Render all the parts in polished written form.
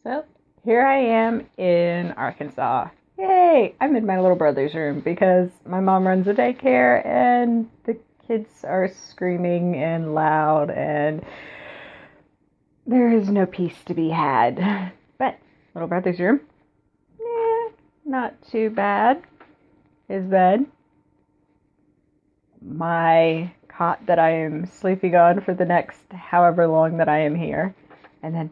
So here I am in Arkansas. Yay! I'm in my little brother's room because my mom runs a daycare and the kids are screaming and loud and there is no peace to be had. But little brother's room, not too bad. His bed, my cot that I am sleeping on for the next however long that I am here, and then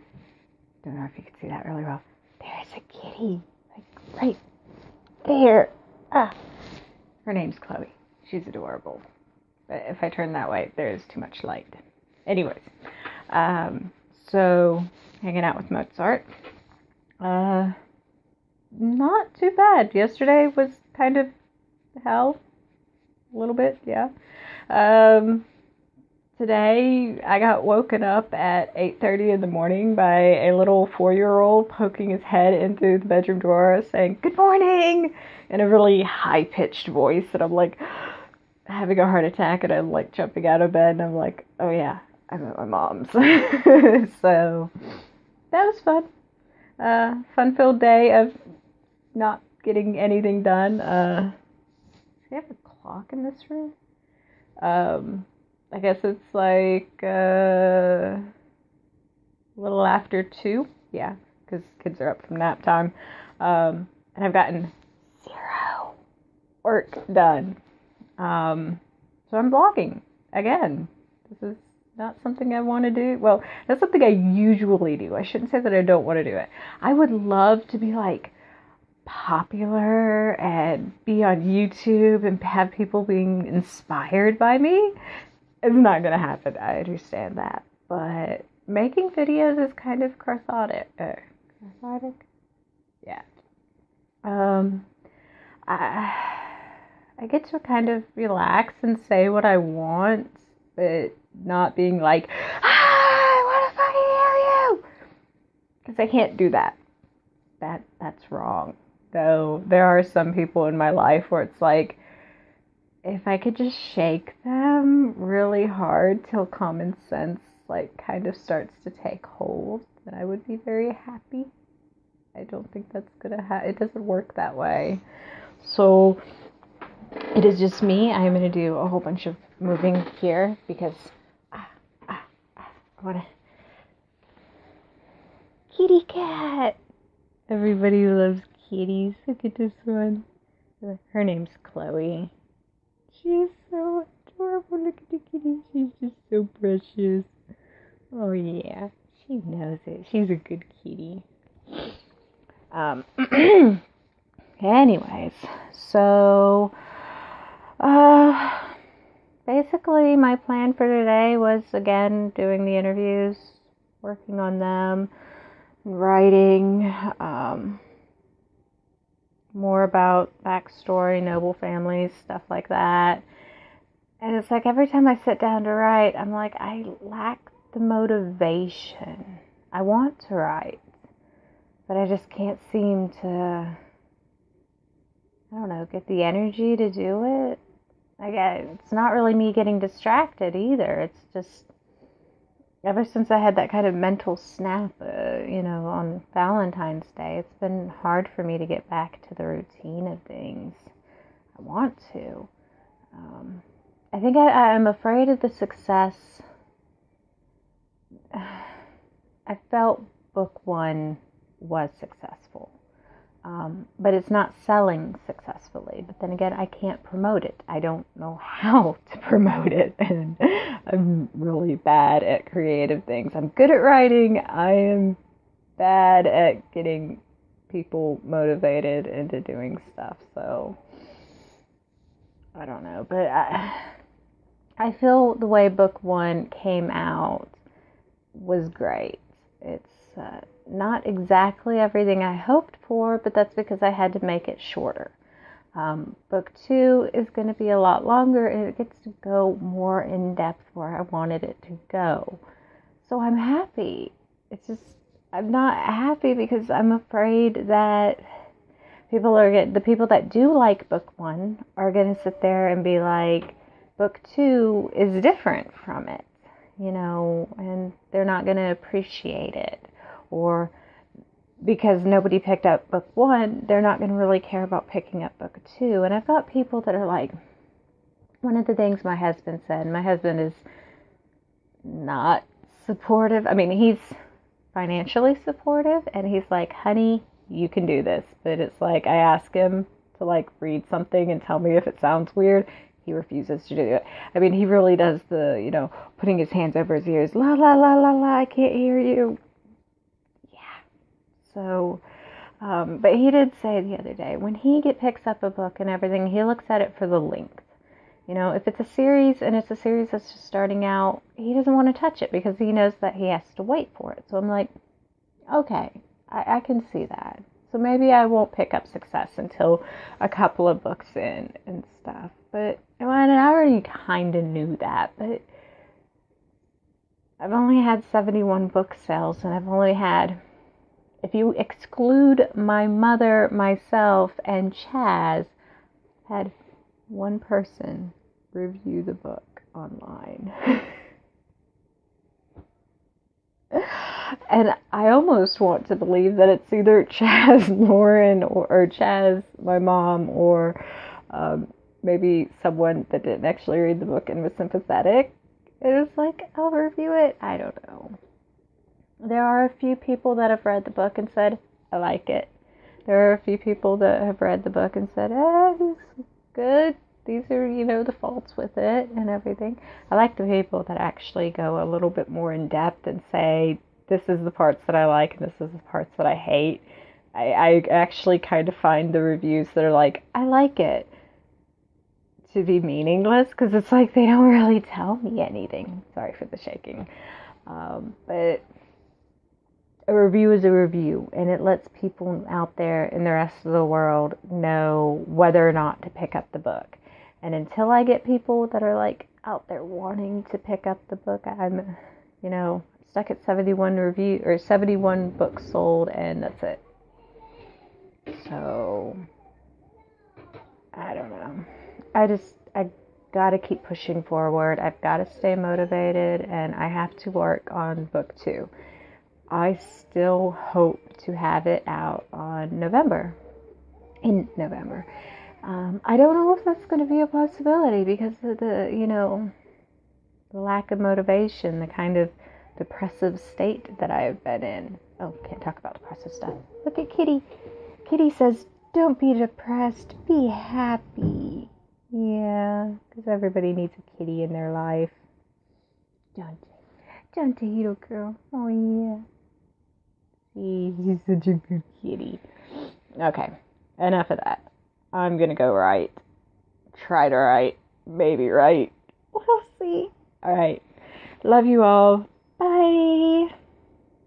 don't know if you can see that really well. There's a kitty, like right there. Her name's Chloe. She's adorable. But if I turn that way, there's too much light. Anyways, so hanging out with Mozart. Not too bad. Yesterday was kind of hell, a little bit, yeah. Today, I got woken up at 8:30 in the morning by a little 4-year-old poking his head into the bedroom door saying, "Good morning!" in a really high-pitched voice. And I'm like having a heart attack and I'm like jumping out of bed and I'm like, oh yeah, I'm at my mom's. So that was fun. Fun-filled day of not getting anything done. Do we have a clock in this room? I guess it's like a little after 2. Yeah, because kids are up from nap time. And I've gotten 0 work done. So I'm vlogging again. This is not something I want to do. Well, that's something I usually do. I shouldn't say that I don't want to do it. I would love to be like popular and be on YouTube and have people being inspired by me. It's not going to happen. I understand that. But making videos is kind of cathartic. Cathartic? Yeah. I get to kind of relax and say what I want, but not being like, I want to fucking hear you! Because I can't do that. That's wrong. Though there are some people in my life where it's like, if I could just shake them really hard till common sense like kind of starts to take hold, then I would be very happy. I don't think that's gonna it doesn't work that way. So it is just me. I'm gonna do a whole bunch of moving here because I wanna kitty cat. Everybody loves kitties. Look at this one. Her name's Chloe. She is so adorable. Look at the kitty. She's just so precious. Oh yeah, she knows it. She's a good kitty. Anyways, so basically my plan for today was again doing the interviews, working on them, writing more about backstory, noble families, stuff like that. And it's like every time I sit down to write, I'm like, I lack the motivation. I want to write, but I just can't seem to, I don't know, get the energy to do it. It's not really me getting distracted either. It's just, ever since I had that kind of mental snap, on Valentine's Day, it's been hard for me to get back to the routine of things. I want to. I think I'm afraid of the success. I felt book 1 was successful, but it's not selling successfully. But then again, I can't promote it. I don't know how to promote it, and I'm really bad at creative things. I'm good at writing. I am bad at getting people motivated into doing stuff. So I don't know, but I feel the way book 1 came out was great. It's not exactly everything I hoped for, but that's because I had to make it shorter. Book 2 is going to be a lot longer, and it gets to go more in depth where I wanted it to go. So I'm happy. It's just, I'm not happy because I'm afraid that the people that do like book 1 are going to sit there and be like, book 2 is different from it, and they're not going to appreciate it. Or because nobody picked up book 1, they're not going to really care about picking up book 2. And I've got people that are like, one of the things my husband is not supportive. I mean, he's financially supportive, and he's like, honey, you can do this. But it's like, I ask him to like read something and tell me if it sounds weird. He refuses to do it. I mean, he really does the, putting his hands over his ears. La, la, la, la, la, I can't hear you. Yeah. So, but he did say the other day, when he picks up a book and everything, he looks at it for the length. If it's a series and it's a series that's just starting out, he doesn't want to touch it because he knows that he has to wait for it. So I'm like, okay, I can see that. So maybe I won't pick up Success until a couple of books in and stuff. But and I already kind of knew that. But I've only had 71 book sales, and I've only had, if you exclude my mother, myself, and Chaz, had one person review the book online. And I almost want to believe that it's either Chaz, Lauren, or Chaz, my mom, or maybe someone that didn't actually read the book and was sympathetic. It was like, I'll review it. I don't know. There are a few people that have read the book and said, I like it. There are a few people that have read the book and said, it's good. These are, the faults with it and everything. I like the people that actually go a little bit more in depth and say, this is the parts that I like and this is the parts that I hate. I actually kind of find the reviews that are like, I like it, to be meaningless, because it's like they don't really tell me anything. Sorry for the shaking. But a review is a review, and it lets people out there in the rest of the world know whether or not to pick up the book. And until I get people that are like out there wanting to pick up the book, I'm, stuck at 71 books sold, and that's it. So I don't know. I gotta keep pushing forward. I've got to stay motivated, and I have to work on book 2. I still hope to have it out in November. I don't know if that's going to be a possibility because of the lack of motivation, the kind of depressive state that I've been in. Oh, can't talk about depressive stuff. Look at Kitty. Kitty says, don't be depressed, be happy. Yeah, because everybody needs a kitty in their life. Don't they, little girl? Oh, yeah. She's such a good kitty. Okay, enough of that. I'm going to go write. Try to write. Maybe write. We'll see. All right. Love you all.